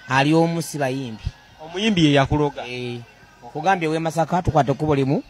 ali omu si bayimbi. Omuyimbi ye yakuloga. Kugambye we Masaka tukwate kubo limu.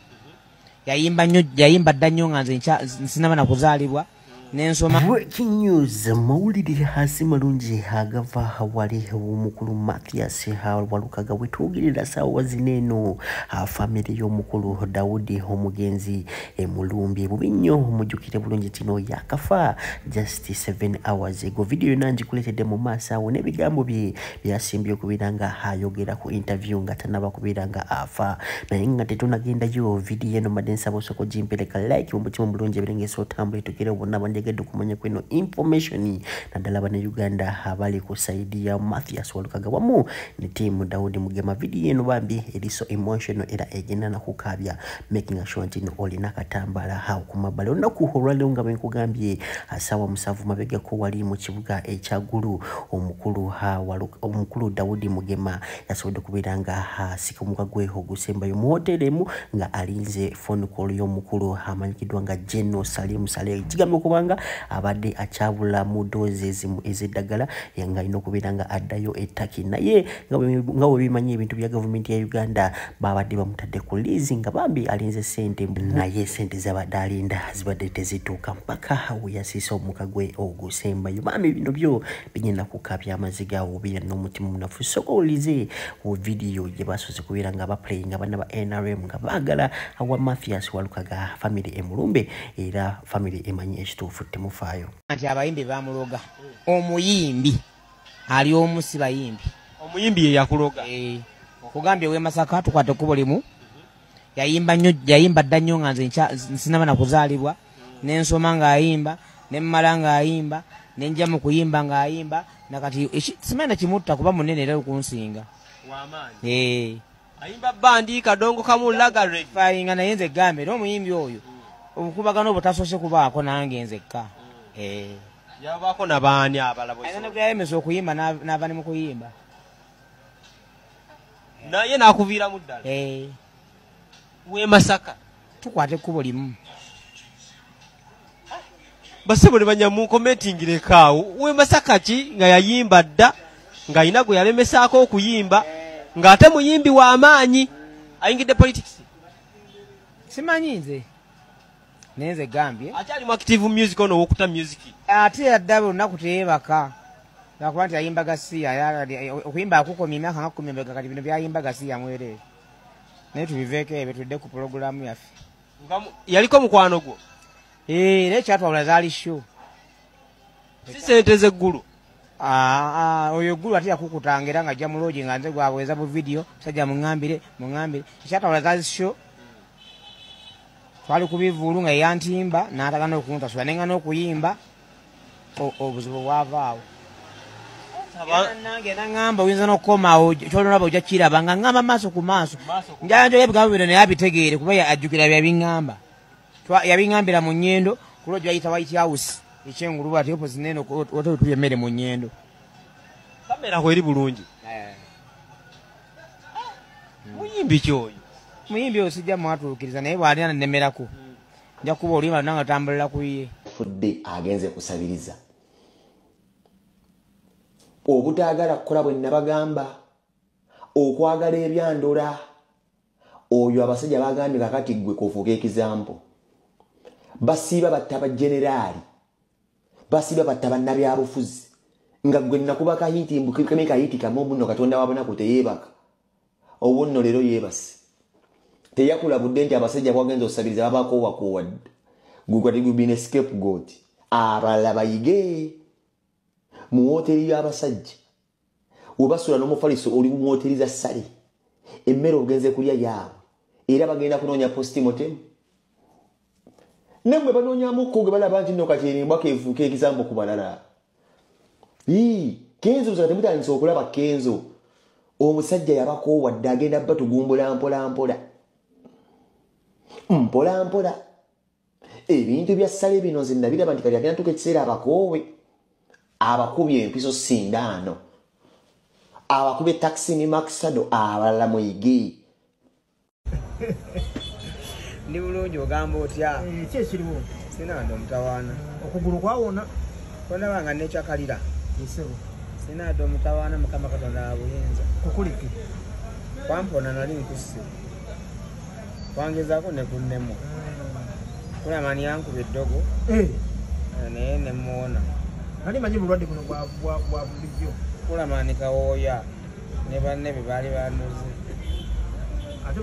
Yayimba dda nnyo nga nze sinaba na kuzaalibwa. Breaking news, mawulire hasi malungi agava wali omukulu Mathias walukaga wetwogerera saawa zineno family y'omukulu Daudi omugenzi Mulumbi bubi nnyo mujjukire bulungi tino yakafa just 7 hours ago. Video nanji kuletedde mu maaso awo n'ebigambo bye byasimbye okubeera nga ayogera ku interview nga tanaba kubeera nga afa naye nga tetunagendayo video eno madde nsaba osoko gimpereka like omutima bulungi ebirengeso otambule tugere obonna ngedde kumanya kweno information naddala bane Uganda abali kusaidia Mathias walukaga wamu ne team Daudi Mugema. Video eno bambi eriso emotional era egenda na kukabya making sure nti olina katambala hao kumabale onakuholwale nga benkugambye asawa musavu mabega ko wali mu kibuga ekyagulu omukulu Daudi Mugema yasobodde kubeera nga asikamuka gwe ogusembayo mu hotelemu nga alinze phone call y'omukulu amanyikidwa nga General Salim Saleh kigambo kubanga abadde achabula mu doze ezimu ezeddagala yanga ino kubeera nga addayo ettaki naye nga bwe bimanyi ebintu bya government ya Uganda babadde bamutadde ku lease nga bambi alinze sente naye sente zabadde alinda zibadde tezituuka mpaka we yasiisa omuka gwe ogusembayo bambi bino byo bigenda kukabya amaziga obeera n'omutima munafu soko olize ku video gye basoze kubeera nga baplaying abana ba NRM nga baagala awa Mathias walukaga family Mulumbe era family emanyi ekituufu temufayo anti abayimbi bamuloga omuyimbi ali omu si bayimbi. Omuyimbi ye yakuloga. Kugambye we Masaka tukwate kubo limu. Yayimba dda nnyo nga nze sinaba na kuzaalibwa n'ensoma ng'ayimba n'emmala ng'ayimba n'enja mu kuyimba ng'ayimba nakati simanyi nakimutta kuba munene era okunsinga wamaanyi. Ayimba bandi kadongo kamulaga fayinga naye nze gambe era omuyimbi oyo obukubagano obutasoose kubaako nange nzekka. Yabaako nabaani abalabo ayina bwe yayemeza okuyimba n'ava ne mu kuyimba naye n'akuviiramu ddala. We Masaka tukwate ekkubo limu basebo ne banyamu commentingireko we Masaka ki nga yayimba dda ng'ayina gwe yalemesaako okuyimba ng'ate muyimbi w'amaanyi ayingidde politics. Simanyi nze nenze gambye akyali mu active music ono wokuta music ate yaddabe olunaku teyeebaka nakuba nti yayimba gasiya okuyimba akukomya emyaka nga 10 mbega kati bino byayimba gasiya mwereere naye tubiveeko ebyo tudde ku pulogulaamu yaffe. Yaliko mukwano gwo? Naye kyatwawula zaali show si sente z'eggulu. Oyo eggulu ate yakukutanga era ng'ajja mu loogi nga nze gwabweza bu video sajja muŋŋambire ekyatwawula zaali show twali ku bivulu nga yantimba n'atagana okuntasula neŋŋana okuyimba obuzibu bwavaawo. Nange naŋŋamba oyinza n'okukomawo kyolonaba ojja kiraba nga ŋŋamba maaso ku maaso njanjo ebigambo bino naye abitegeere kuba ajjukira byabiŋŋamba yabiŋŋambira mu nnyendo ku lwo gyayita White House ekyengulu ati oposi neno otuli emmere mu nnyendo kamera kweri bulungi. Muyimbi kyoyo muyimbi oyo sijja mwatuukiriza naye bw'alina nnemerako nja kuba oluyimba luna nga tambulira ku ye fudde agenze kusabiriza obutaagala kukola bwe nabagamba okwagala ebyandola oyo abasajja bagambye kakati gwe kofuuka ekizampo basiiba batta bajenerali basiiba batta bannabyabufuzi nga gwe nakuba kahiti mbukame kahiti kamu obuno katonda wabonaku teyeebaka obunno leero yeebase teyakulabudde nti abasajja bwagenza osabiriza babakoowakowa gukati gubine scapegoat abalala bayige mu woteri y'abasajja webasula n'omufaliso oli mu woteri za ssale emmere ogenze kulya yaabwe era bagenda kunoonya postmortem nemwe banoonyamu gwe balaba nti nno kati erimbwa keefuuka ekizambo ku balala kenzo zaka temutandisa okulaba kenzo omusajja yabakoowadde agenda batugumbula mpola ebintu bya ssale bino nze nabiraba nti kati agenda tuka ekiseera abakoowe abakubye empiso sindaano abakubye taxi ni maxado abalala muyige ndi bulungi ogamba otya kyekiriwo sinando omutawaana okugulu kwawona tondabanga nekyakalira sinado omutawaana mukama katonda abulungi kukulike kwampona nali nkusse kwangezaako ne kunnemu kulamani yankuba eddogo naye nemuwona nali manyi bulwadde buno bwa bulijjo kulamani kawooya ne banne be baali banduze ate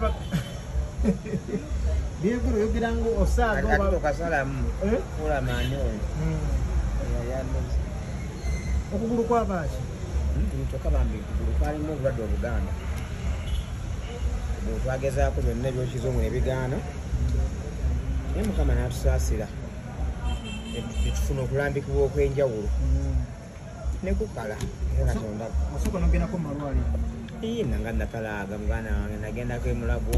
byegulu yogeranga osaaga ate tokasalamu kulamani oyo yanduze okugulu kwabaaki kyokka bambi kugulu kwalimu obulwadde obuganda bwetwagezaako byonna ebyokizungu ne bigaana naye mukama n'atusaasira netufuna okulambikibwa okw'enjawulo nekukala era katonda osooka nogendako mumalwaliro nanga natalaaga muganda wange nagendako emulago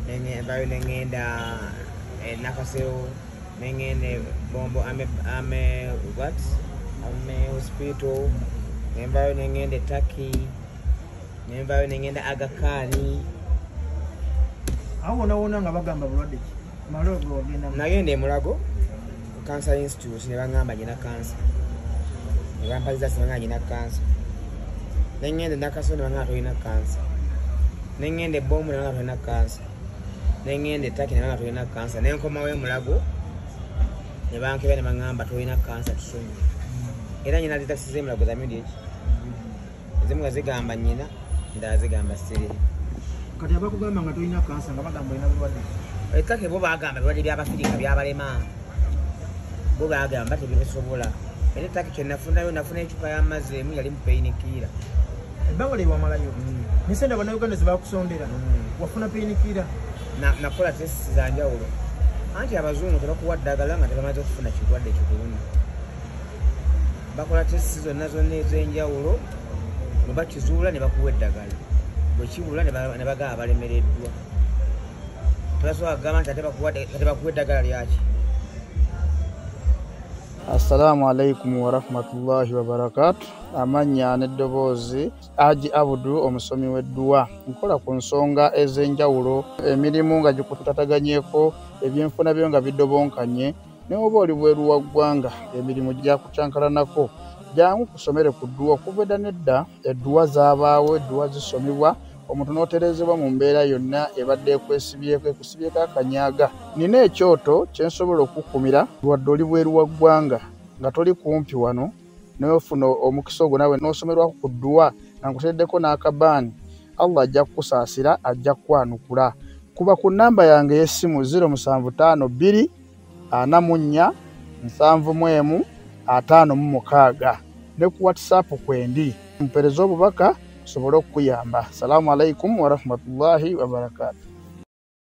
envayo nengenda nakasero nengenda bombo ame hospital nemvayo nengenda etaki nemvayo nengenda agakani awo wonawona nga bagamba bulwadde ki malogo ogenda nagenda emulago cancer institute ne bagamba nyina cancer ne bampaliza sibanga nyina cancer nengenda nakasero ne bagamba tolina cancer nengenda ebbomu ne bagamba tolina cancer nengenda etaki ne bagamba tolina cancer nenkomawo emulago ne bankeba ne bagamba tolina cancer tusonyi era nyina zitakisiza emulago za midi eki ezimu nga zigamba nyina endala zigamba siri kati abakugamba nga tolina kansa nga bagamba olina bulwadde etake bo bagamba ebirwadde by'abafirika byabalema bo bagamba tebibisobola era ettake kyenafunayo nafuna ecupa y'amazzi emu yali mupeyinikiira ebbanga lyewamalayo nisenda bannayuganda zebakusondera wafuna peyinikiira nakola testi za njawulo anti abazungu tebakuwa ddagala nga tebamaze okufuna kirwadde kikulumu bakola testi zonna ez'enjawulo ne bakizuula ne bakuwa eddagala bwekibula ne bagamba balemereddwa tebasobola kugamba nti ate bakuwa eddagala lyaki. Assalamu alaikum warahmatullahi wabarakatuh. Amanya n'eddoboozi Haji Abudu omusomi w'edduwa. Nkola ku nsonga ez'enjawulo emirimu nga gikutataganyeko ebyenfuna byo nga bidobonkanye ne oba oli bweru wa ggwanga emirimu gyakucankalanako jangu kusomere ku dduwa okuva edda nedda edduwa zaabaawo edduwa zisomibwa omuntu n'oterezebwa mu mbeera yonna ebadde ekwesibyeko ekusibyeko akanyaaga. Nina ekyoto kye nsobola okukumira wadde oli bweru wa ggwanga nga toli kumpi wano n'ofuna omukisa ogwo nawe n'osomerwako ku dduwa nga nkuteddeko n'akabaani, Allah ajja kukusaasira, ajja kukwanukula. Kuba ku nnamba yange y'essimu 0752 44 71 56 ne ku WhatsApp kwendi mpereza obubaka sobole okuyamba. Assalamu alaikum warahmatullahi wabarakatuh.